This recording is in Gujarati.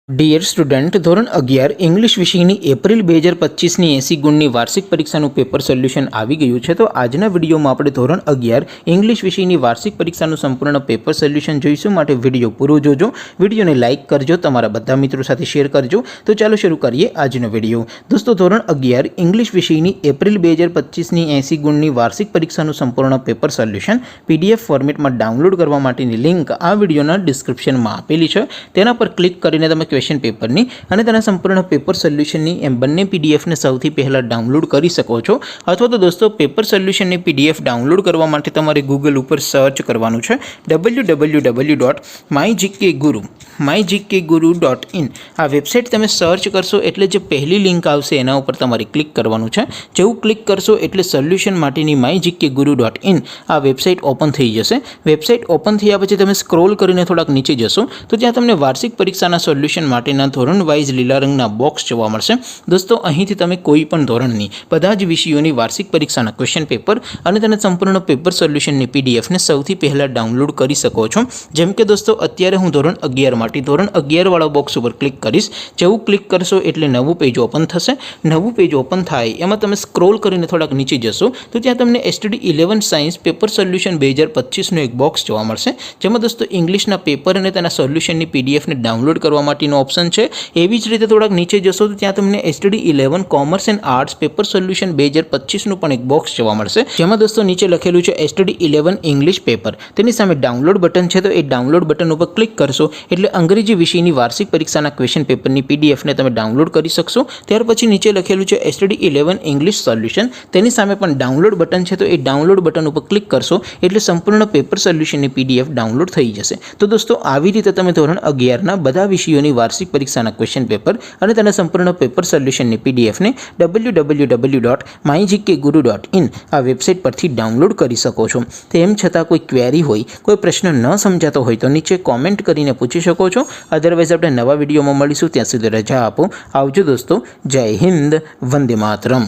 ડિયર સ્ટુડન્ટ, ધોરણ 11 ઇંગ્લિશ વિષયની એપ્રિલ 2025ની 80 ગુણની વાર્ષિક પરીક્ષાનું પેપર સોલ્યુશન આવી ગયું છે। તો આજના વિડીયોમાં આપણે ધોરણ 11 ઇંગ્લિશ વિષયની વાર્ષિક પરીક્ષાનું સંપૂર્ણ પેપર સોલ્યુશન જોઈશું। માટે વિડીયો પૂરો જોજો, વિડીયોને લાઇક કરજો, તમારા બધા મિત્રો સાથે શેર કરજો। તો ચાલો શરૂ કરીએ આજનો વિડીયો। દોસ્તો, ધોરણ 11 ઇંગ્લિશ વિષયની એપ્રિલ 2025ની 80 ગુણની વાર્ષિક પરીક્ષાનું સંપૂર્ણ પેપર સોલ્યુશન PDF ફોર્મેટમાં ડાઉનલોડ કરવા માટેની લિંક આ વિડીયોના ડિસ્ક્રિપ્શનમાં આપેલી છે। તેના પર ક્લિક કરીને તમે क्वेश्चन पेपर ની અને તેના સંપૂર્ણ પેપર સોલ્યુશન ની એમ બંને PDF ને સૌથી પહેલા ડાઉનલોડ કરી શકો છો। અથવા તો દોસ્તો, પેપર સોલ્યુશન ની PDF ડાઉનલોડ કરવા માટે તમારે Google ઉપર સર્ચ કરવાનું છે www.mygkguru.in। આ વેબસાઇટ તમે સર્ચ કરશો એટલે જે પહેલી લિંક આવશે એના ઉપર તમારે ક્લિક કરવાનું છે। જેવું ક્લિક કરશો એટલે સોલ્યુશન માટેની mygkguru.in આ વેબસાઇટ ઓપન થઈ જશે। વેબસાઇટ ઓપન થયા પછી તમે સ્ક્રોલ કરીને થોડાક નીચે જશો તો ત્યાં તમને વાર્ષિક પરીક્ષાના સોલ્યુશન માટેના ધોરણ વાઇઝ લીલા રંગના બોક્સ જોવા મળશે। દોસ્તો, અહીંથી તમે કોઈ પણ ધોરણની બધા જ વિષયોની વાર્ષિક પરીક્ષાના ક્વેશ્ચન પેપર અને તેના સંપૂર્ણ પેપર સોલ્યુશનની PDF ને સૌથી પહેલા ડાઉનલોડ કરી શકો છો। જેમ કે દોસ્તો, અત્યારે હું ધોરણ 11 માટે ધોરણ 11 વાળા બોક્સ ઉપર ક્લિક કરીશ। જેવું ક્લિક કરશો એટલે નવું પેજ ઓપન થશે। નવું પેજ ઓપન થાય એમાં તમે સ્ક્રોલ કરીને થોડાક નીચે જશો તો ત્યાં તમને STD11 સાયન્સ પેપર સોલ્યુશન 2025નો એક બોક્સ જોવા મળશે, જેમાં દોસ્તો ઇંગ્લિશના પેપર અને તેના સોલ્યુશનની PDF ને ડાઉનલોડ કરવા માટેનો ઓપ્શન છે। એવી જ રીતે થોડાક નીચે જશો તો ત્યાં તમને STD11 commerce and arts paper solution 2025નું પણ એક બોક્સ જોવા મળશે, જેમાં દોસ્તો નીચે લખેલું છે STD11 ઇંગ્લિશ પેપર। તેની સામે ડાઉનલોડ બટન છે, તો એ ડાઉનલોડ બટન ઉપર ક્લિક કરશો એટલે અંગ્રેજી વિષયની વાર્ષિક પરીક્ષાના ક્વેશ્ચન પેપરની PDF ને તમે ડાઉનલોડ કરી શકશો। ત્યાર પછી નીચે લખેલું છે STD11 ઇંગ્લિશ સોલ્યુશન, તેની સામે પણ ડાઉનલોડ બટન છે, તો એ ડાઉનલોડ બટન ઉપર ક્લિક કરશો એટલે સંપૂર્ણ પેપર સોલ્યુશનની PDF ડાઉનલોડ થઈ જશે। તો દોસ્તો, આવી રીતે તમે ધોરણ 11ના બધા વિષયોની વાર્ષિક પરીક્ષાના ક્વેશ્ચન પેપર અને તેના સંપૂર્ણ પેપર સોલ્યુશનની PDF ને www.mygkguru.in આ વેબસાઇટ પરથી ડાઉનલોડ કરી શકો છો। તેમ છતાં કોઈ ક્વેરી હોય, કોઈ પ્રશ્ન ન સમજાતો હોય તો નીચે કોમેન્ટ કરીને પૂછી શકો છો। અધરવાઇઝ આપણે નવા વિડીયોમાં મળીશું, ત્યાં સુધી રજા આપો। આવજો દોસ્તો, જય હિન્દ, વંદે માતરમ।